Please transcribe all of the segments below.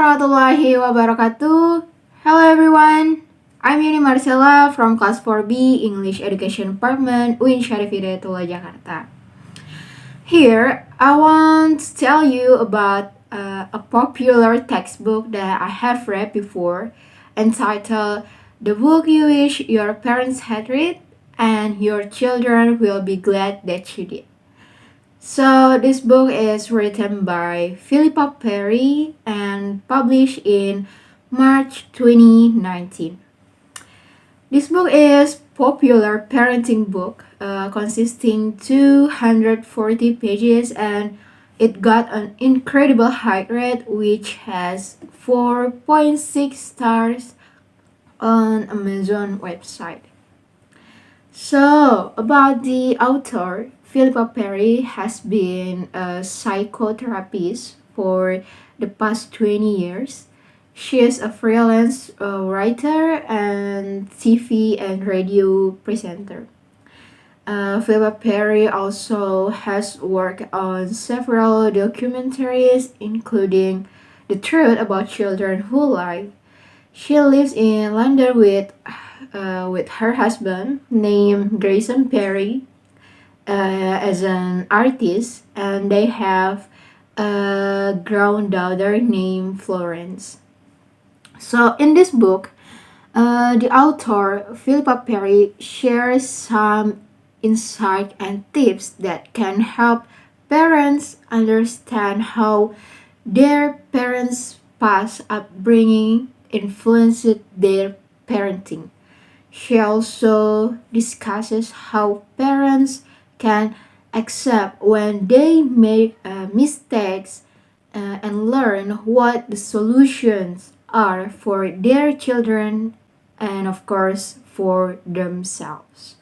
Warahmatullahi Wabarakatuh. Hello everyone. I'm Marsela from class 4B English Education Department UIN Syarif Hidayatullah Jakarta. Here, I want to tell you about a popular textbook that I have read before, entitled "The Book You Wish Your Parents Had Read and Your Children Will Be Glad That You Did." So this book is written by Philippa Perry and published in March 2019. This book is popular parenting book consisting 240 pages, and it got an incredible high rate which has 4.6 stars on Amazon website. So, about the author, Philippa Perry has been a psychotherapist for the past 20 years. She is a freelance writer and TV and radio presenter. Philippa Perry also has worked on several documentaries, including The Truth About Children Who Lie. She lives in London with her husband named Grayson Perry as an artist, and they have a grown daughter named Florence. So in this book, the author Philippa Perry shares some insight and tips that can help parents understand how their parents' past upbringing influenced their parenting. She also discusses how parents can accept when they make mistakes and learn what the solutions are for their children and, of course, for themselves.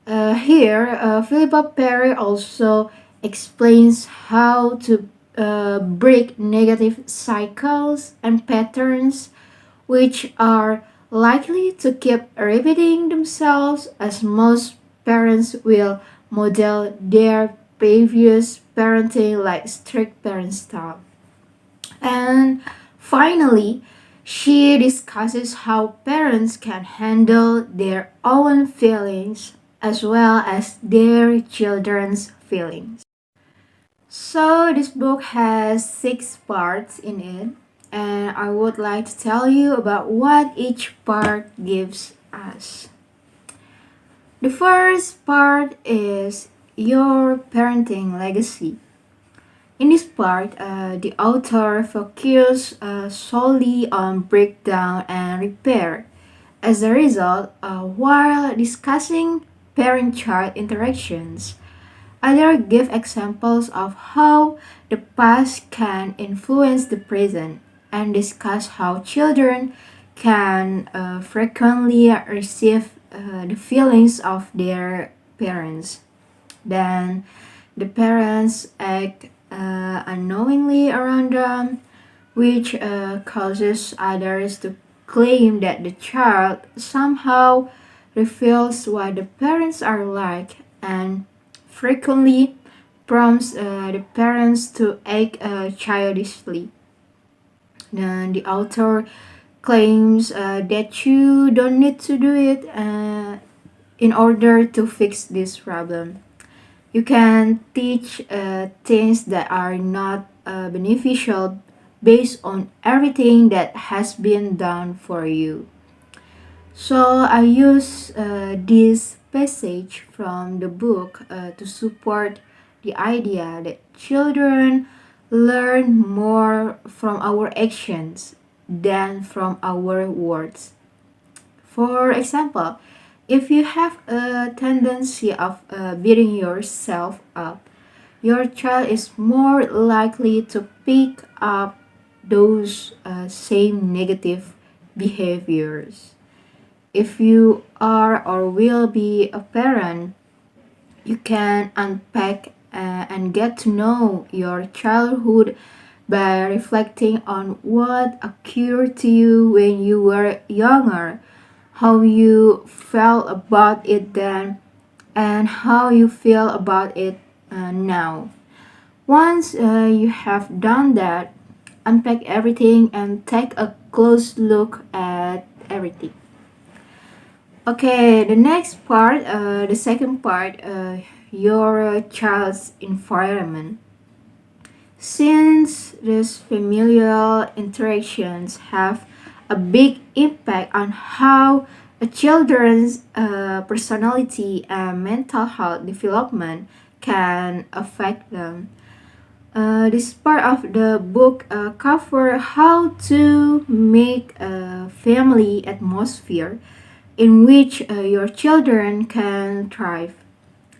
Here, Philippa Perry also explains how to break negative cycles and patterns which are likely to keep repeating themselves, as most parents will model their previous parenting like strict parent style. And finally, she discusses how parents can handle their own feelings as well as their children's feelings. So this book has 6 parts in it, and I would like to tell you about what each part gives us. The first part is your parenting legacy. In this part, the author focuses solely on breakdown and repair. As a result, while discussing parent-child interactions, others give examples of how the past can influence the present and discuss how children can frequently receive the feelings of their parents. Then the parents act unknowingly around them, which causes others to claim that the child somehow reveals what the parents are like, and frequently prompts the parents to act childishly. Then the author claims that you don't need to do it in order to fix this problem. You can teach things that are not beneficial based on everything that has been done for you. So I use this passage from the book to support the idea that children learn more from our actions than from our words. For example, if you have a tendency of beating yourself up, your child is more likely to pick up those same negative behaviors. If you are or will be a parent, you can unpack and get to know your childhood by reflecting on what occurred to you when you were younger, how you felt about it then, and how you feel about it now. Once you have done that, unpack everything and take a close look at everything. Okay, the next part, the second part, your child's environment. Since these familial interactions have a big impact on how a children's personality and mental health development can affect them. This part of the book cover how to make a family atmosphere in which your children can thrive.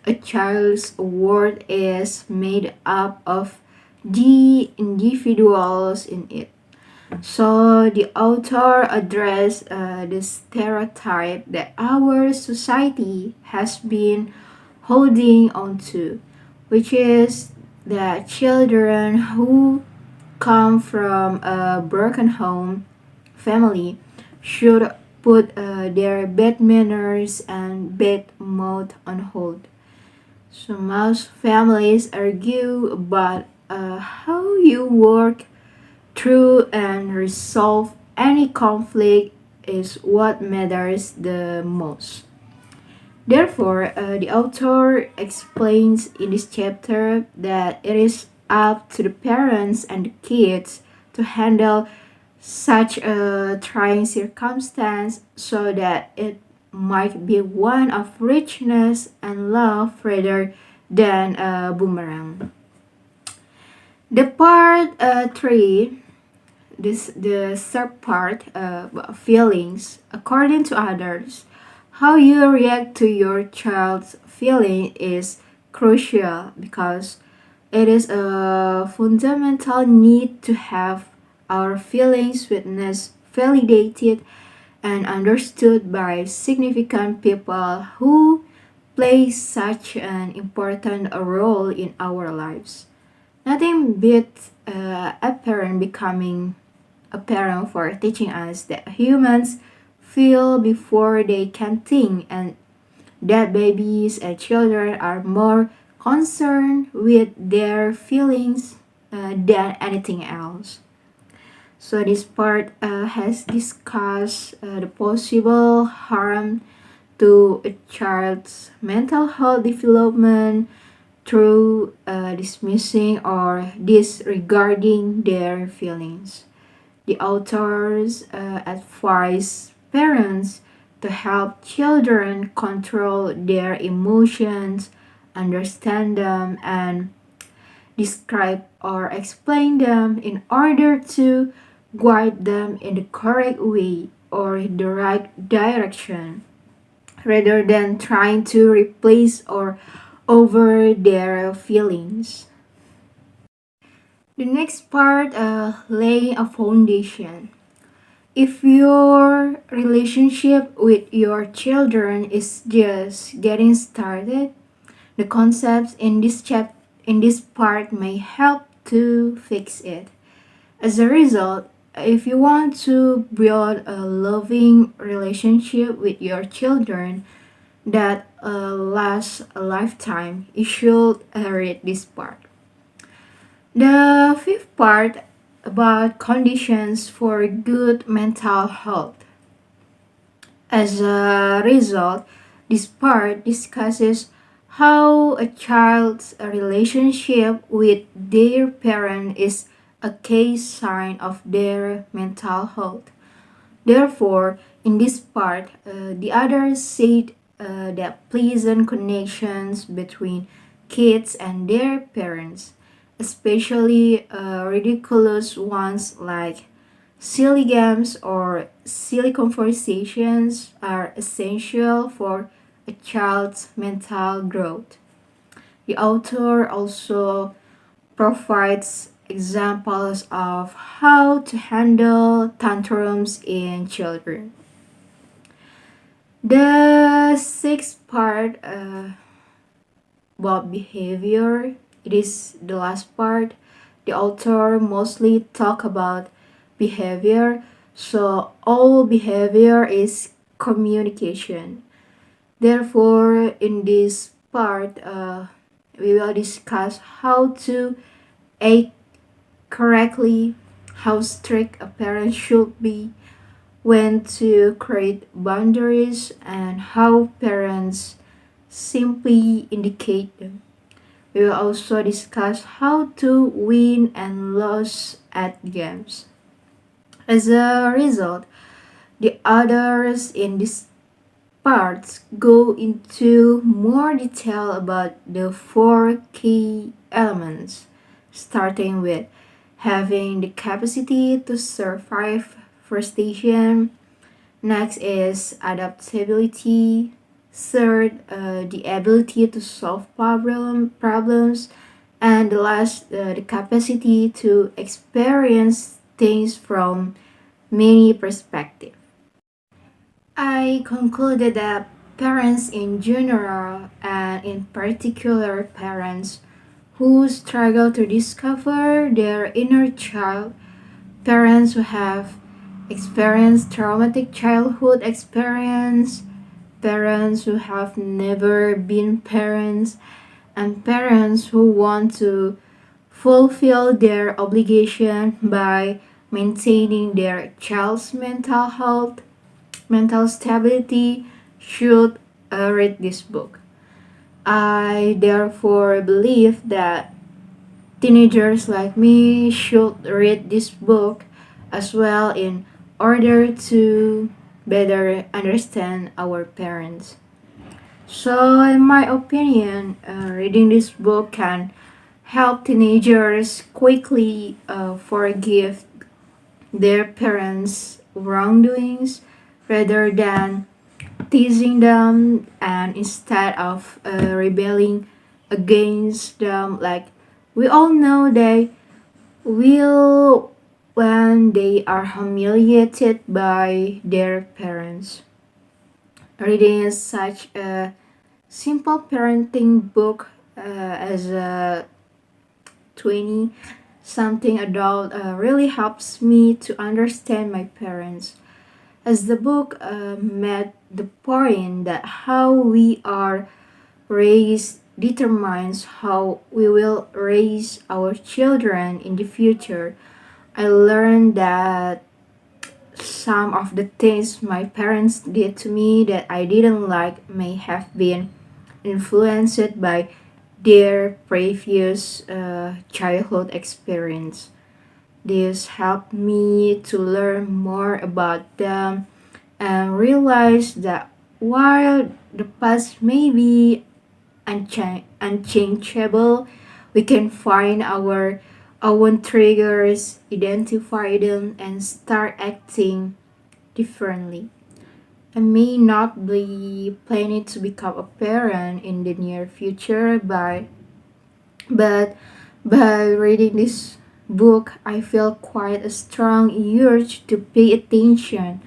A child's world is made up of the individuals in it. So the author addressed the stereotype that our society has been holding on to, which is that children who come from a broken home family should put their bad manners and bad mouth on hold. So most families argue about how you work through and resolve any conflict is what matters the most. Therefore, the author explains in this chapter that it is up to the parents and the kids to handle such a trying circumstance so that it might be one of richness and love rather than a boomerang. The part 3, the third part, feelings, according to others, how you react to your child's feeling is crucial because it is a fundamental need to have our feelings witnessed, validated, and understood by significant people who play such an important role in our lives. Nothing beats a parent becoming a parent for teaching us that humans feel before they can think and that babies and children are more concerned with their feelings than anything else. So this part has discussed the possible harm to a child's mental health development through dismissing or disregarding their feelings. The authors advise parents to help children control their emotions, understand them, and describe or explain them in order to guide them in the correct way or the right direction rather than trying to replace or over their feelings. The next part, laying a foundation. If your relationship with your children is just getting started, the concepts in this part may help to fix it. As a result, if you want to build a loving relationship with your children that lasts a lifetime, you should read this part. The fifth part about conditions for good mental health. As a result, this part discusses how a child's relationship with their parent is a key sign of their mental health. Therefore, in this part, the others said that pleasant connections between kids and their parents, especially ridiculous ones like silly games or silly conversations, are essential for a child's mental growth. The author also provides examples of how to handle tantrums in children. The sixth part about behavior, it is the last part. The author mostly talk about behavior, so all behavior is communication. Therefore, in this part, we will discuss how to act correctly, how strict a parent should be, when to create boundaries, and how parents simply indicate them. We will also discuss how to win and lose at games. As a result, the others in this part go into more detail about the four key elements, starting with having the capacity to survive frustration. Next is adaptability. Third, the ability to solve problems. And the last, the capacity to experience things from many perspectives. I concluded that parents in general, and in particular parents who struggle to discover their inner child, parents who have experienced traumatic childhood experience, parents who have never been parents, and parents who want to fulfill their obligation by maintaining their child's mental stability should read this book. I therefore believe that teenagers like me should read this book as well in order to better understand our parents. So, in my opinion, reading this book can help teenagers quickly forgive their parents' wrongdoings rather than teasing them, and instead of rebelling against them. Like, we all know they will when they are humiliated by their parents. Reading such a simple parenting book as a 20 something adult really helps me to understand my parents, as the book made the point that how we are raised determines how we will raise our children in the future. I learned that some of the things my parents did to me that I didn't like may have been influenced by their previous childhood experience. This helped me to learn more about them and realize that while the past may be unchangeable, we can find our own triggers, identify them, and start acting differently. I may not be planning to become a parent in the near future, but by reading this book, I feel quite a strong urge to pay attention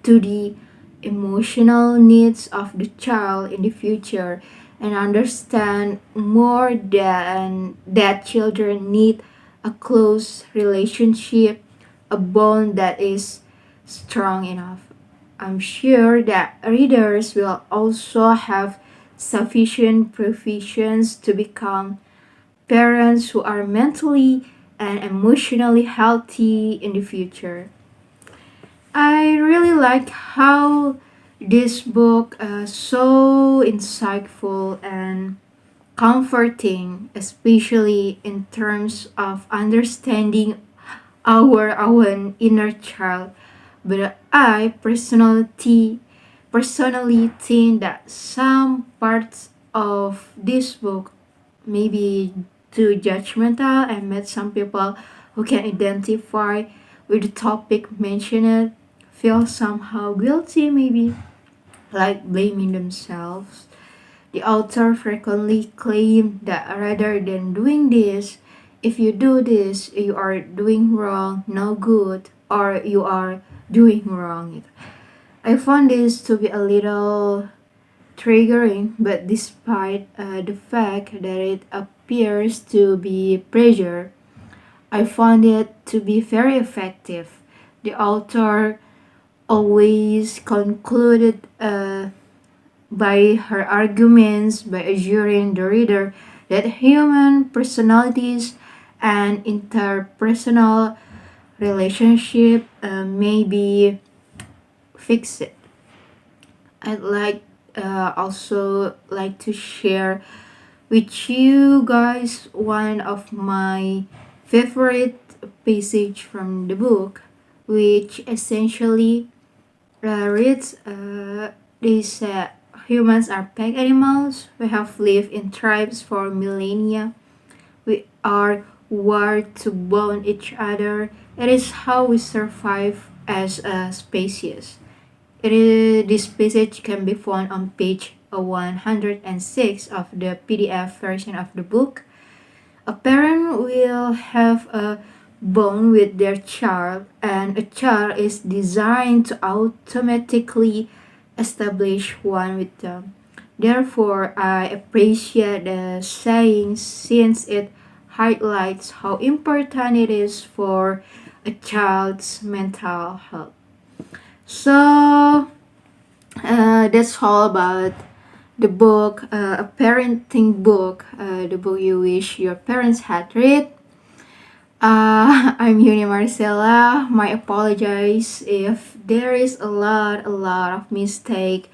to the emotional needs of the child in the future and understand more than that children need a close relationship, a bond that is strong enough. I'm sure that readers will also have sufficient provisions to become parents who are mentally and emotionally healthy in the future. I really like how this book so insightful and comforting, especially in terms of understanding our own inner child. But I personally think that some parts of this book may be too judgmental and made some people who can identify with the topic mentioned feel somehow guilty, maybe like blaming themselves. The author frequently claimed that rather than doing this, if you do this, you are doing wrong, no good, or you are doing wrong. I found this to be a little triggering, but despite the fact that it appears to be pressure, I found it to be very effective. The author always concluded by her arguments by assuring the reader that human personalities and interpersonal relationship, maybe fix it. I'd also like to share with you guys one of my favorite passage from the book, which essentially reads they say humans are pack animals. We have lived in tribes for millennia. We are wired to bond each other. It is how we survive as a species. This passage can be found on page 106 of the PDF version of the book. A parent will have a bond with their child, and a child is designed to automatically establish one with them. Therefore, I appreciate the saying since it highlights how important it is for a child's mental health. So, that's all about the book, a parenting book, the book you wish your parents had read. I'm Uni Marcela. My apologize if there is a lot of mistake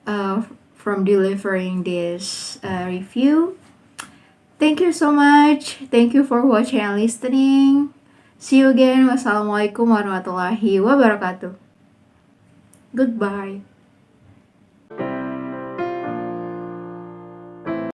from delivering this review. Thank you so much. Thank you for watching and listening. See you again. Wassalamu'alaikum warahmatullahi wabarakatuh. Goodbye.